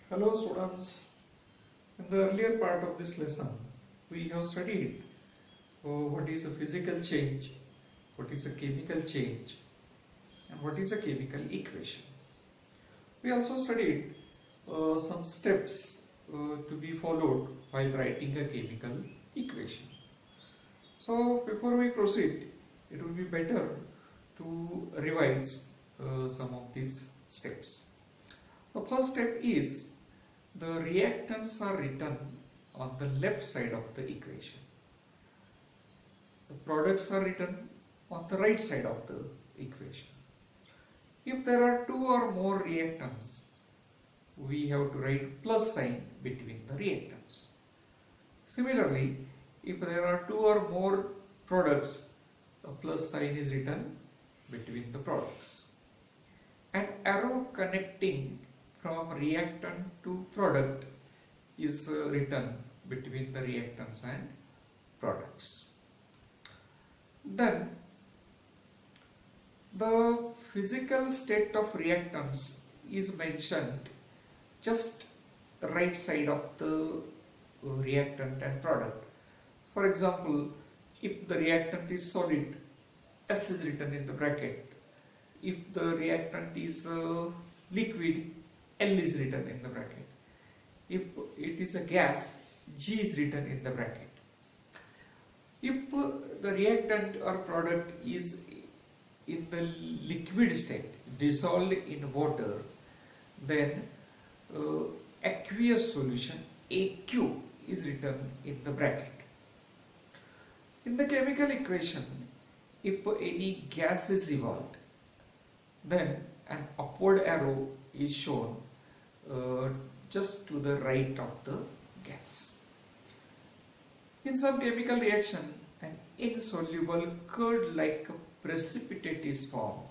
Hello students, in the earlier part of this lesson we have studied what is a physical change, what is a chemical change and what is a chemical equation. We also studied some steps to be followed while writing a chemical equation. So before we proceed, it would be better to revise some of these steps. The first step is the reactants are written on the left side of the equation. The products are written on the right side of the equation. If there are two or more reactants, we have to write plus sign between the reactants. Similarly, if there are two or more products, a plus sign is written between the products. An arrow connecting from reactant to product is written between the reactants and products. Then the physical state of reactants is mentioned just right side of the reactant and product. For example, if the reactant is solid, S is written in the bracket. If the reactant is liquid, L is written in the bracket. If it is a gas, G is written in the bracket. If the reactant or product is in the liquid state, dissolved in water, then aqueous solution AQ is written in the bracket. In the chemical equation, if any gas is evolved, then an upward arrow is shown just to the right of the gas. In some chemical reaction, an insoluble curd-like precipitate is formed,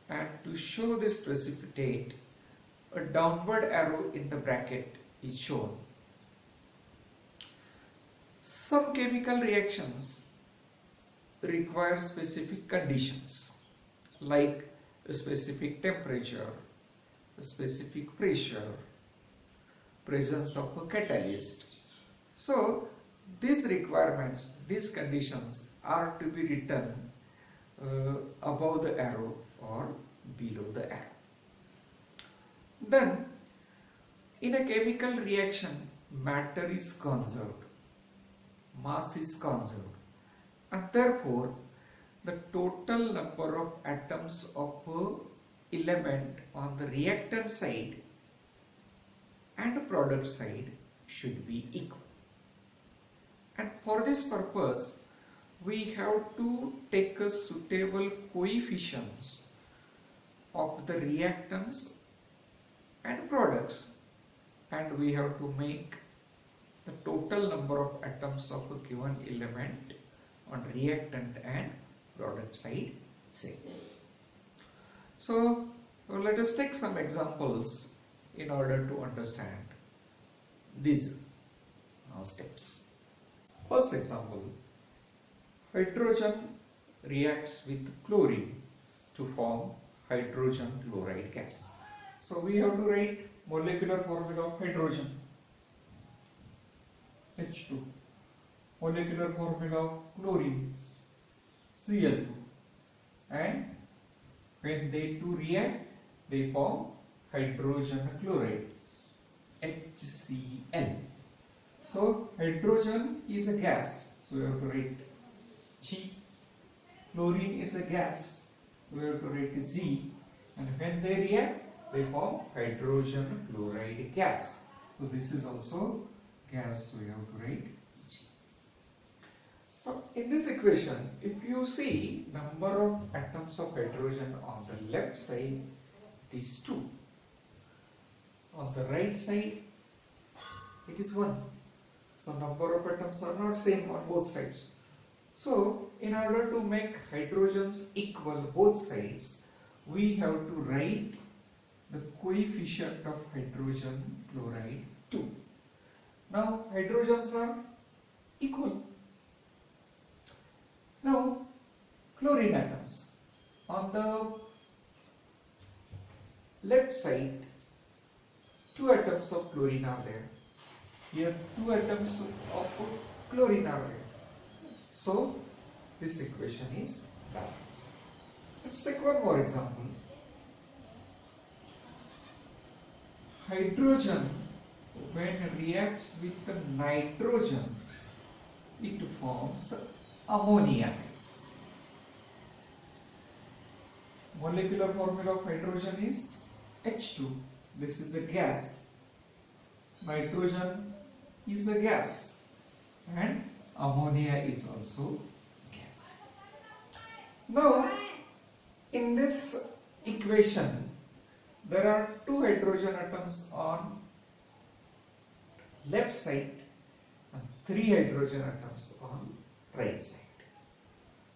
and to show this precipitate, a downward arrow in the bracket is shown. Some chemical reactions require specific conditions like a specific temperature, a specific pressure, presence of a catalyst. So these requirements, these conditions are to be written above the arrow or below the arrow. Then in a chemical reaction, matter is conserved, mass is conserved, and therefore the total number of atoms of a element on the reactant side and product side should be equal. And for this purpose, we have to take a suitable coefficients of the reactants and products, and we have to make the total number of atoms of a given element on reactant and product side same. So let us take some examples in order to understand these steps. First example, hydrogen reacts with chlorine to form hydrogen chloride gas. So we have to write molecular formula of hydrogen, H2, molecular formula of chlorine, Cl2, and when they two react, they form hydrogen chloride, HCl. So hydrogen is a gas, so we have to write G. Chlorine is a gas, we have to write Z. And when they react, they form hydrogen chloride gas. So this is also gas, so we have to write G. Now in this equation, if you see number of atoms of hydrogen on the left side, it is 2. On the right side, it is 1. So number of atoms are not same on both sides. So in order to make hydrogens equal both sides, we have to write the coefficient of hydrogen chloride 2. Now hydrogens are equal. Now chlorine atoms on the left side, two atoms of chlorine are there. Here two atoms of chlorine are there. So this equation is balanced. Let's take one more example. Hydrogen, when reacts with the nitrogen, it forms ammonia gas. Molecular formula of hydrogen is H2. This is a gas. Nitrogen is a gas and ammonia is also gas. Now, in this equation, there are two hydrogen atoms on left side and three hydrogen atoms on right side.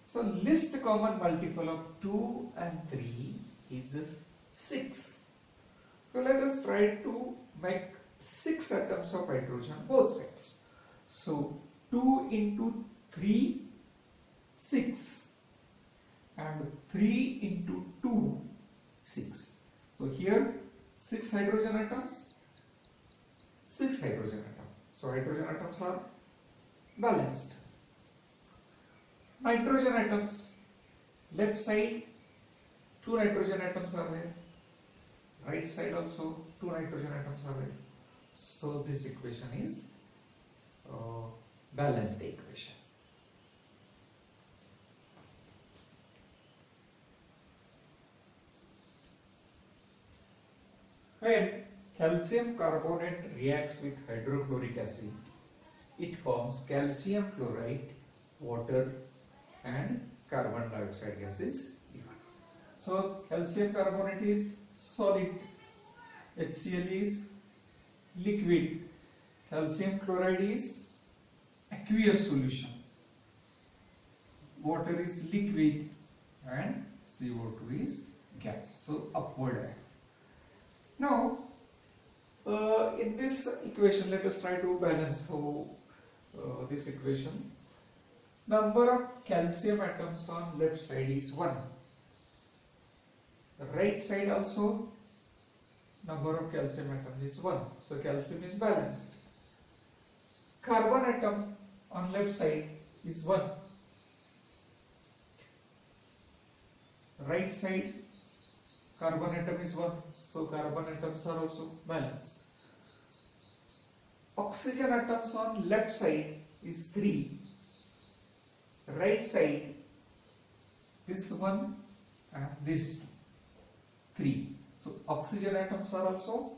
So least common multiple of 2 and 3 is 6. So let us try to make 6 atoms of hydrogen both sides. So 2 into 3, 6, and 3 into 2, 6. So here 6 hydrogen atoms, 6 hydrogen atoms. So hydrogen atoms are balanced. Nitrogen atoms, left side 2 nitrogen atoms are there, right side also 2 nitrogen atoms are there. So this equation is balanced equation. When calcium carbonate reacts with hydrochloric acid, it forms calcium chloride, water and carbon dioxide gases. So calcium carbonate is solid, HCl is liquid, calcium chloride is aqueous solution, water is liquid and CO2 is gas. So upward arrow. Now in this equation, let us try to balance this equation. Number of calcium atoms on left side is 1. The right side also number of calcium atoms is 1. So calcium is balanced. Carbon atom on left side is 1. Right side carbon atom is 1. So carbon atoms are also balanced. Oxygen atoms on left side is 3. Right side this one and this 3. So oxygen atoms are also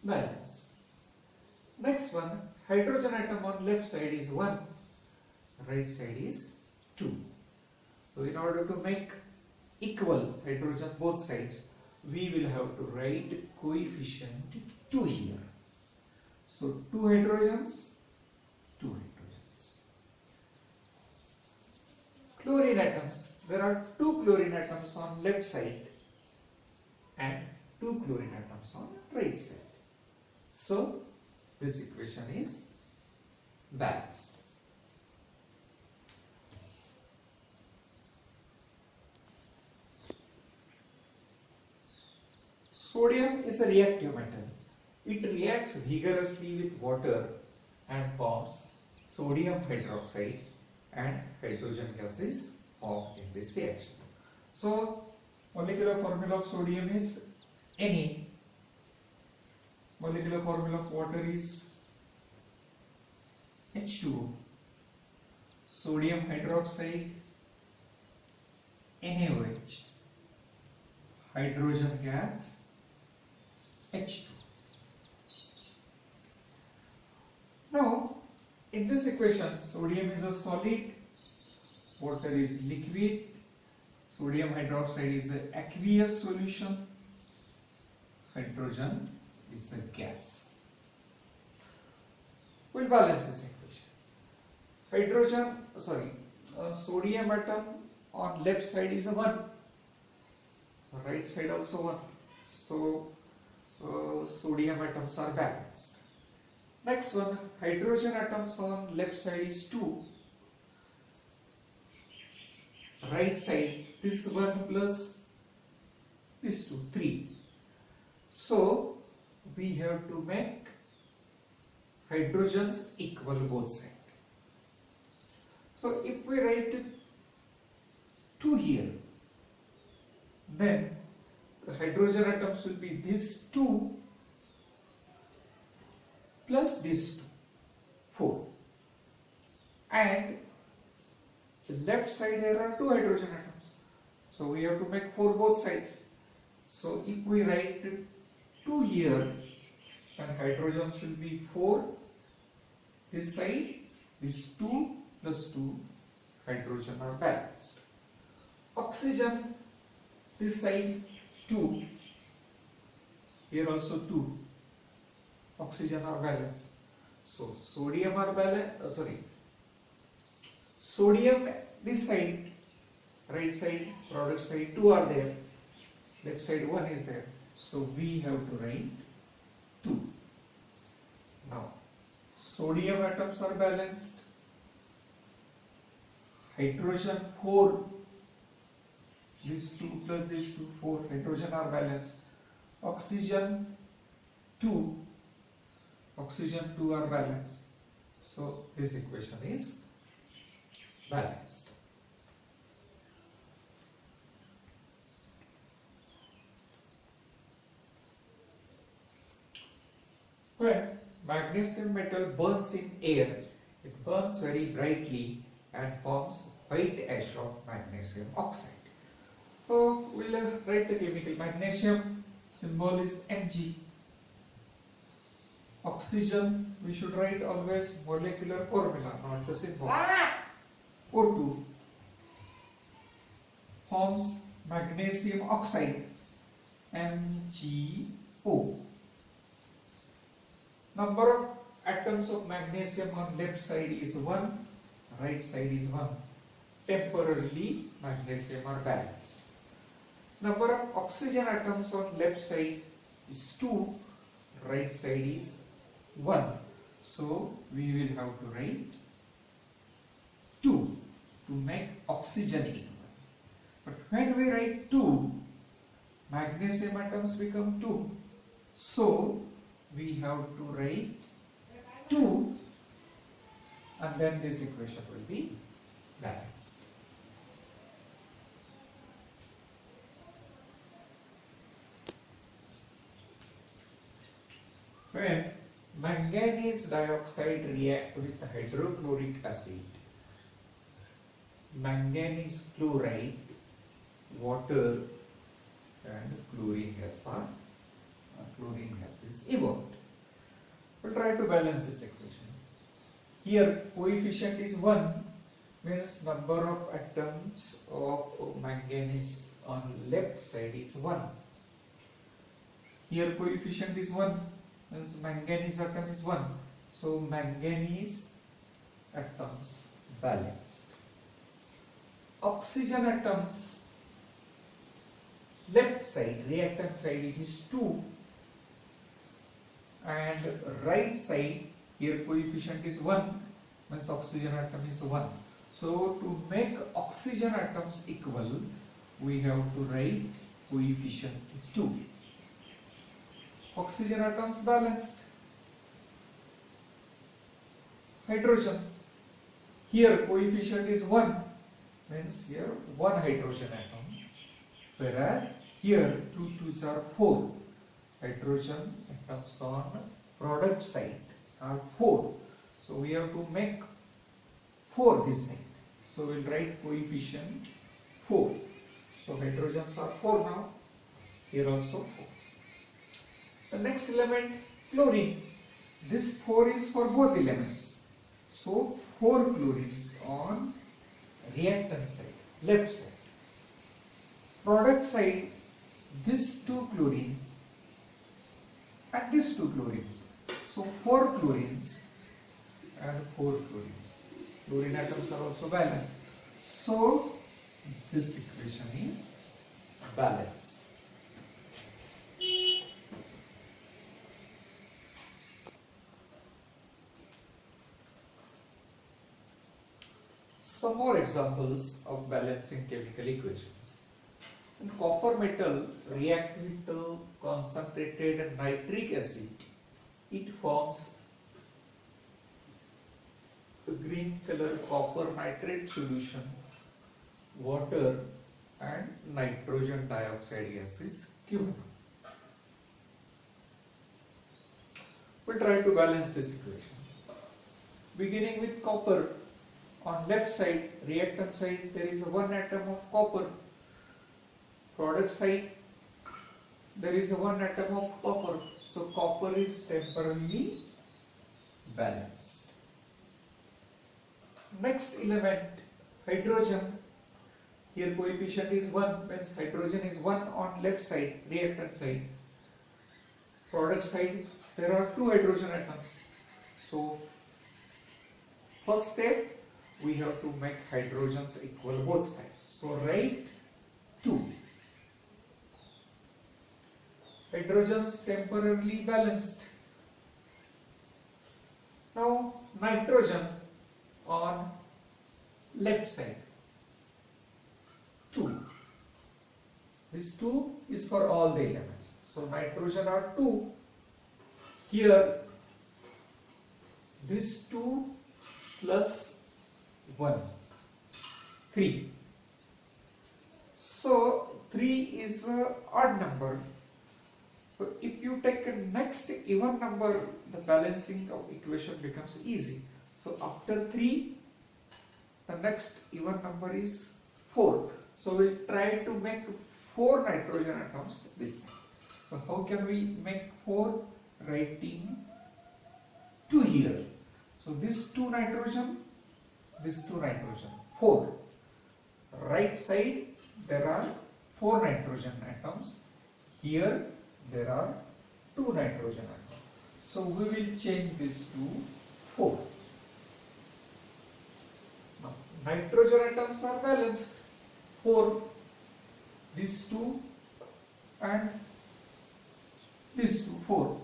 balanced. Next one, hydrogen atom on left side is 1, right side is 2. So in order to make equal hydrogen both sides, we will have to write coefficient 2 here. So 2 hydrogens, 2 hydrogens. Chlorine atoms, there are 2 chlorine atoms on left side and 2 chlorine atoms on right side. So this equation is balanced. Sodium is the reactive metal. It reacts vigorously with water and forms sodium hydroxide and hydrogen gases formed in this reaction. So molecular formula of sodium is Na. Molecular formula of water is H2O. Sodium hydroxide NaOH. Hydrogen gas H2. Now in this equation, sodium is a solid, water is liquid, sodium hydroxide is an aqueous solution, hydrogen is a gas. We'll balance this equation. Sodium atom on left side is a 1, right side also 1. So sodium atoms are balanced. Next one, hydrogen atoms on left side is 2, right side this 1 plus this 2, 3. So we have to make hydrogens equal both sides. So if we write 2 here, then the hydrogen atoms will be these 2 plus these 2, 4. And the left side there are 2 hydrogen atoms. So we have to make 4 both sides. So if we write 2 here, then hydrogens will be 4 this side, this 2 plus 2 hydrogen are balanced. Oxygen this side 2, here also 2, oxygen are balanced. So sodium are balanced, sodium this side, right side, product side 2 are there, left side 1 is there. So we have to write 2. Now sodium atoms are balanced, hydrogen 4, this 2 plus this 2, 4, hydrogen are balanced, oxygen 2 are balanced. So this equation is balanced. When magnesium metal burns in air, it burns very brightly and forms white ash of magnesium oxide. So we'll write the chemical. Magnesium symbol is Mg. Oxygen we should write always molecular formula, not the symbol. O2 forms magnesium oxide, MgO. Number of atoms of magnesium on left side is 1, right side is 1. Temporarily magnesium are balanced. Number of oxygen atoms on left side is 2, right side is 1. So we will have to write 2 to make oxygen equal. But when we write 2, magnesium atoms become 2. So we have to write 2 and then this equation will be balanced. When manganese dioxide react with hydrochloric acid, manganese chloride, water and chlorine gas is evolved. We'll try to balance this equation. Here coefficient is 1, means number of atoms of manganese on left side is 1. Here coefficient is 1, means manganese atom is 1. So manganese atoms balanced. Oxygen atoms left side, reactant side, it is 2, and right side here coefficient is 1, means oxygen atom is 1. So to make oxygen atoms equal, we have to write coefficient 2. Oxygen atoms balanced. Hydrogen, here coefficient is 1, means here 1 hydrogen atom, whereas here 2 2s are 4. Hydrogen atoms on product side are 4. So we have to make 4 this side. So we'll write coefficient 4. So hydrogens are 4 now. Here also 4. The next element, chlorine. This 4 is for both elements. So 4 chlorines on reactant side, left side. Product side, these 2 chlorines and these 2 chlorines. So 4 chlorines and 4 chlorines. Chlorine atoms are also balanced. So this equation is balanced. Some more examples of balancing chemical equations. And copper metal react with the concentrated nitric acid. It forms a green color copper nitrate solution, water and nitrogen dioxide gas is given. We'll try to balance this equation. Beginning with copper, on left side, reactant side, there is one atom of copper. Product side, there is one atom of copper. So copper is temporarily balanced. Next element, hydrogen. Here coefficient is 1, means hydrogen is 1 on left side, reactant side. Product side, there are 2 hydrogen atoms. So first step, we have to make hydrogens equal both sides. So write 2. Hydrogens temporarily balanced. Now nitrogen on left side, 2. This 2 is for all the elements. So nitrogen are 2. Here this 2 plus 1, 3. So 3 is an odd number. So if you take a next even number, the balancing of equation becomes easy. So after 3, the next even number is 4. So we'll try to make 4 nitrogen atoms this side. So how can we make 4? Writing 2 here. So this 2 nitrogen, this 2 nitrogen, 4. Right side there are 4 nitrogen atoms. Here there are 2 nitrogen atoms. So we will change this to 4. Now nitrogen atoms are balanced. 4, these 2 and these 2, 4.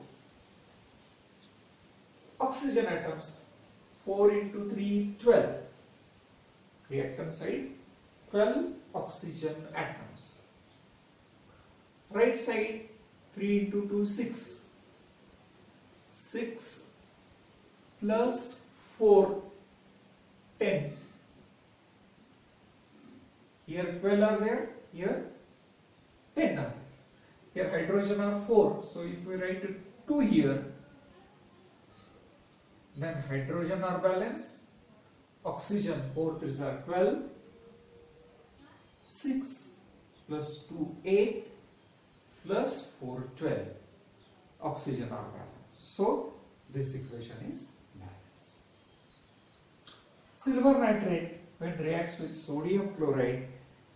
Oxygen atoms, 4 into 3, 12. Reactant side, 12 oxygen atoms. Right side, 3 into 2, 6. 6 plus 4, 10. Here 12 are there, here 10 are there. Here hydrogen are 4. So if we write 2 here, then hydrogen are balanced. Oxygen 4 3s are 12. 6 plus 2 8 plus 4 12. Oxygen are balanced. So this equation is balanced. Silver nitrate, when reacts with sodium chloride,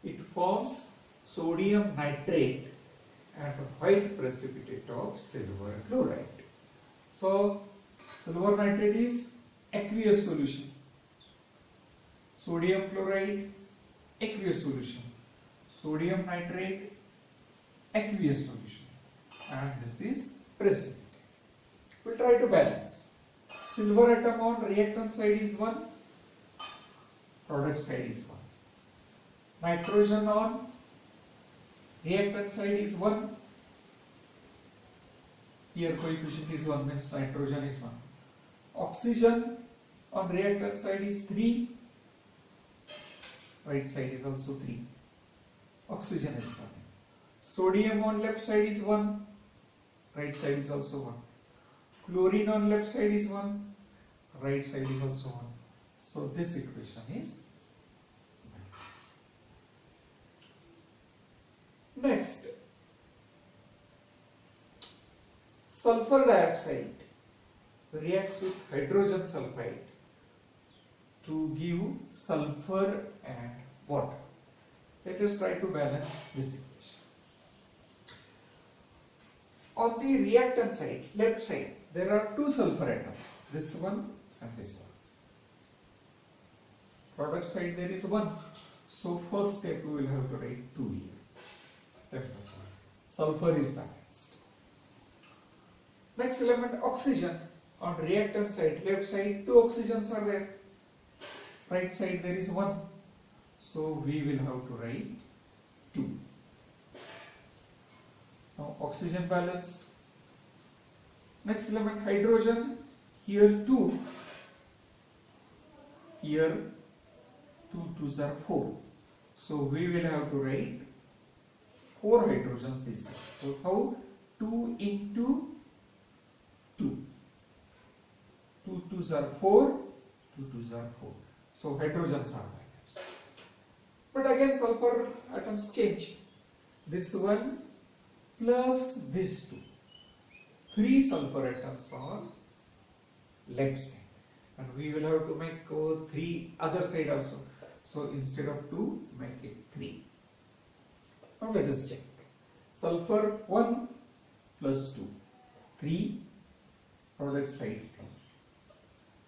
it forms sodium nitrate and white precipitate of silver chloride. So silver nitrate is aqueous solution. Sodium chloride, aqueous solution. Sodium nitrate, aqueous solution. And this is precipitate. We'll try to balance. Silver atom on reactant side is 1. Product side is 1. Nitrogen on reactant side is 1. Here coefficient is 1, means nitrogen is 1. Oxygen on reactant side is 3. Right side is also 3. Oxygen is 1. Sodium on left side is 1. Right side is also 1. Chlorine on left side is 1. Right side is also 1. So this equation is balanced. Next, sulfur dioxide reacts with hydrogen sulfide to give sulfur and water. Let us try to balance this equation. On the reactant side, left side, there are 2 sulfur atoms, this one and this one. Product side there is 1. So first step we will have to write 2 here. Sulfur is balanced. Next element, oxygen. On reactant side, left side, 2 oxygens are there. Right side there is 1. So we will have to write 2. oxygen balanced. Next element hydrogen, here 2, here 2 2s are 4. So we will have to write 4 hydrogens this side. So how? 2 into 2. 2 2s are 4, 2 2s are 4. So hydrogens are balanced. But again sulfur atoms change. This one plus this 2. 3 sulfur atoms on left side. And we will have to make 3 other side also. So instead of 2, make it 3. Now let us check. Sulfur 1 plus 2. 3. Product side 3.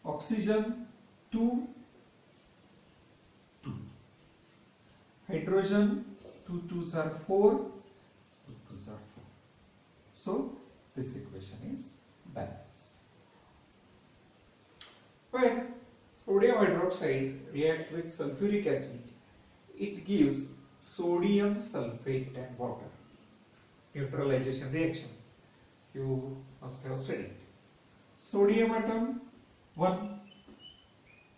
Oxygen 2. 2. Hydrogen 2 2s are 4. 2 2s are 4. So this equation is balanced. When sodium hydroxide reacts with sulfuric acid, it gives sodium sulfate and water. Neutralization reaction. You must have studied. Sodium atom 1,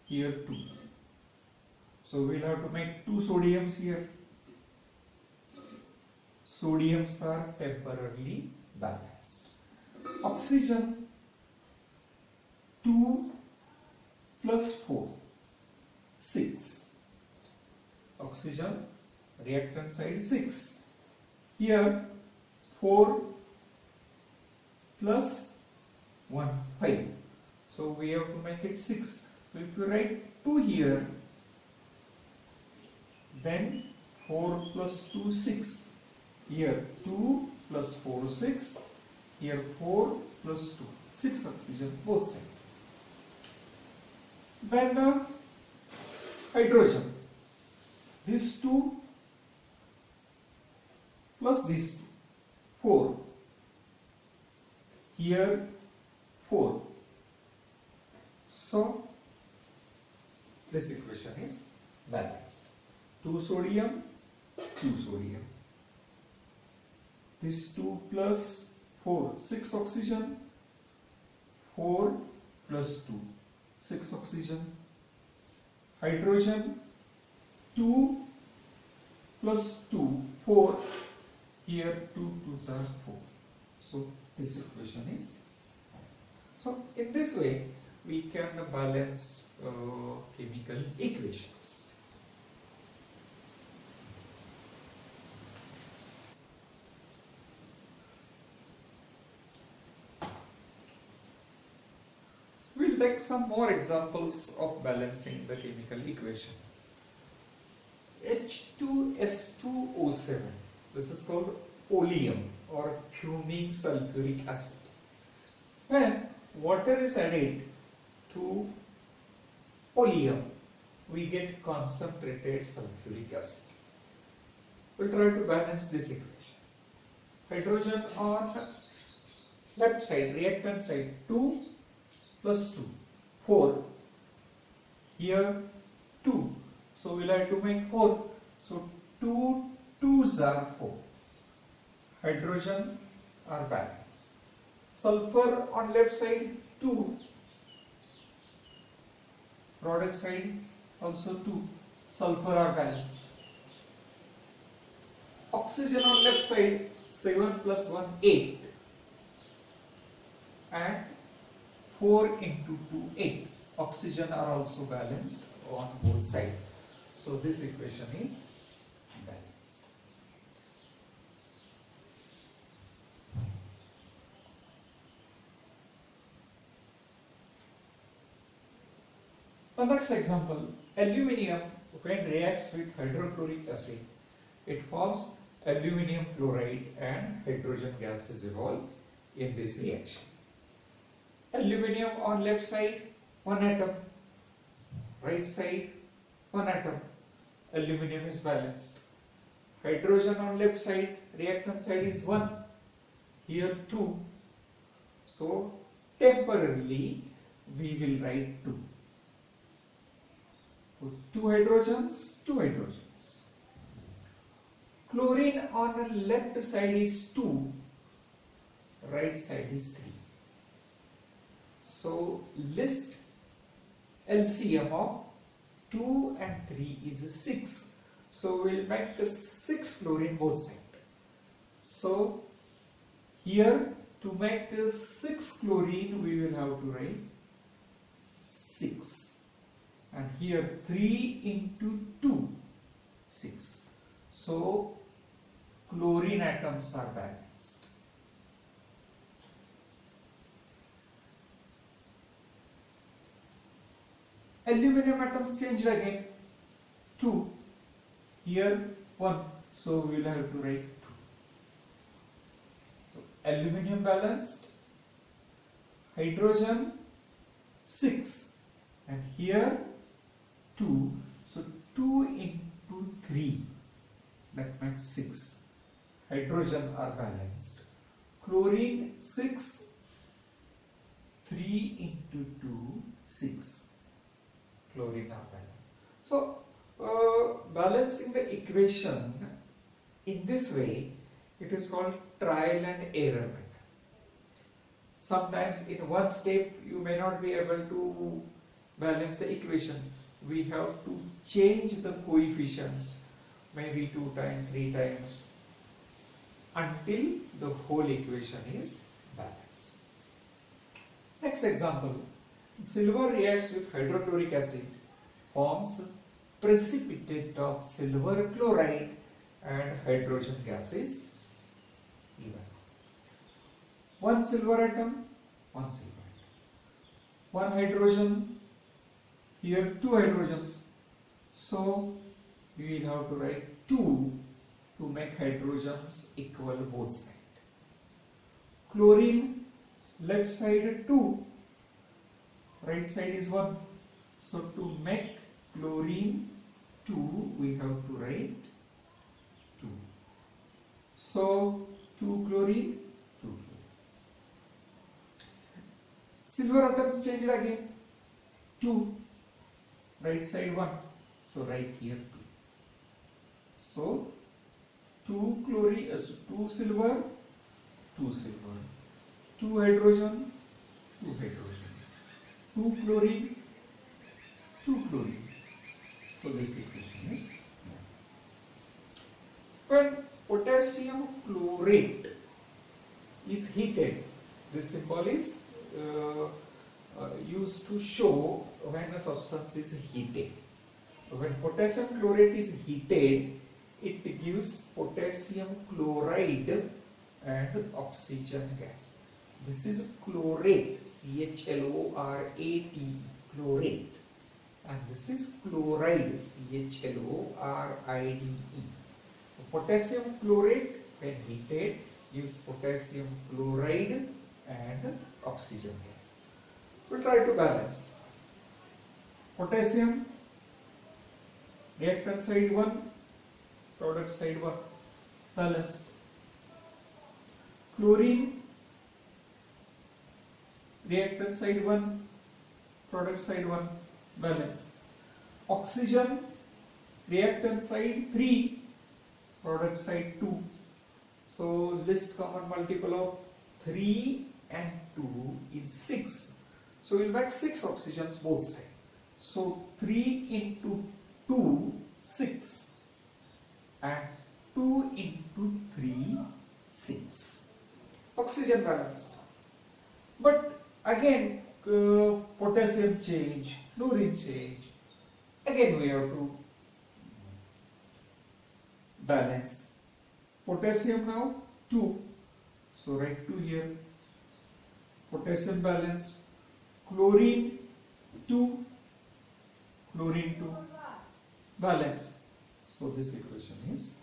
here 2. So we will have to make 2 sodiums here. Sodiums are temporarily balanced. Oxygen 2 plus 4, 6. Oxygen reactant side 6. Here 4 plus 1, 5. So we have to make it 6. So if you write 2 here, then 4 plus 2, 6. Here 2 plus 4, 6. Here 4 plus 2, 6 oxygen both sides. Then hydrogen, these 2 plus these 2, 4. Here 4. So this equation is balanced. 2 sodium, 2 sodium. This 2 plus 4, 6 oxygen. 4 plus 2, 6 oxygen. Hydrogen 2 plus 2, 4. Here 2 2s are 4. So this equation is. So in this way we can balance chemical equations. We'll take some more examples of balancing the chemical equation. H2S2O7. This is called oleum or fuming sulfuric acid. When water is added to oleum, we get concentrated sulfuric acid. We'll try to balance this equation. Hydrogen on left side, reactant side, 2 plus 2, 4. Here 2. So we'll have to make 4. So 2 2s are 4. Hydrogen are balanced. Sulfur on left side 2. Product side also 2. Sulfur are balanced. Oxygen on left side 7 plus 1 8. And 4 into 2 8. Oxygen are also balanced on both sides. So this equation is balanced. The next example, aluminium when reacts with hydrochloric acid, it forms aluminium chloride and hydrogen gas is evolved in this reaction. Aluminium on left side 1 atom, right side 1 atom. Aluminium is balanced. Hydrogen on left side, reactant side is 1. Here 2. So temporarily we will write 2. So 2 hydrogens, 2 hydrogens. Chlorine on the left side is 2. right side is 3. So list LCM of 2 and 3 is 6. So we'll make 6 chlorine both sides. So here to make 6 chlorine we will have to write 6, and here 3 into 2, 6. So chlorine atoms are balanced. Aluminum atoms changed again. 2. Here 1. So we will have to write 2. So aluminum balanced. Hydrogen 6. And here 2. So 2 into 3. That makes 6. Hydrogen are balanced. Chlorine 6. 3 into 2, 6. Chlorine are balanced. So balancing the equation in this way, it is called trial and error method. Sometimes in one step you may not be able to balance the equation. We have to change the coefficients maybe 2 times, 3 times until the whole equation is balanced. Next example, silver reacts with hydrochloric acid, forms precipitate of silver chloride, and hydrogen gas is given. One silver atom, one silver atom. One hydrogen, here 2 hydrogens. So we will have to write 2 to make hydrogens equal both sides. Chlorine, left side 2, right side is 1. So to make chlorine 2, we have to write 2. So 2 chlorine, 2 chlorine. Silver atoms changed again. 2, right side 1. So write here 2. So 2 chlorine, 2 silver, 2 silver, 2 hydrogen, 2 hydrogen, 2 chlorine, 2 chlorine. So this equation is when potassium chlorate is heated, this symbol is used to show when a substance is heated. When potassium chlorate is heated, it gives potassium chloride and oxygen gas. This is chlorate, CHLORATE, chlorate, and this is chloride, CHLORIDE. Potassium chlorate when heated gives potassium chloride and oxygen gas. We'll try to balance. Potassium, reactant side 1, product side 1, balanced. Chlorine, reactant side 1, product side 1, balanced. Oxygen, reactant side 3, product side 2. So list common multiple of 3 and 2 is 6. So we'll make 6 oxygens both sides. So 3 into 2, 6, and 2 into 3, 6. Oxygen balanced. But again potassium change, chlorine change. Again we have to balance. Potassium now 2. So write 2 here. Potassium balanced. Chlorine 2. Chlorine 2. Balance. So this equation is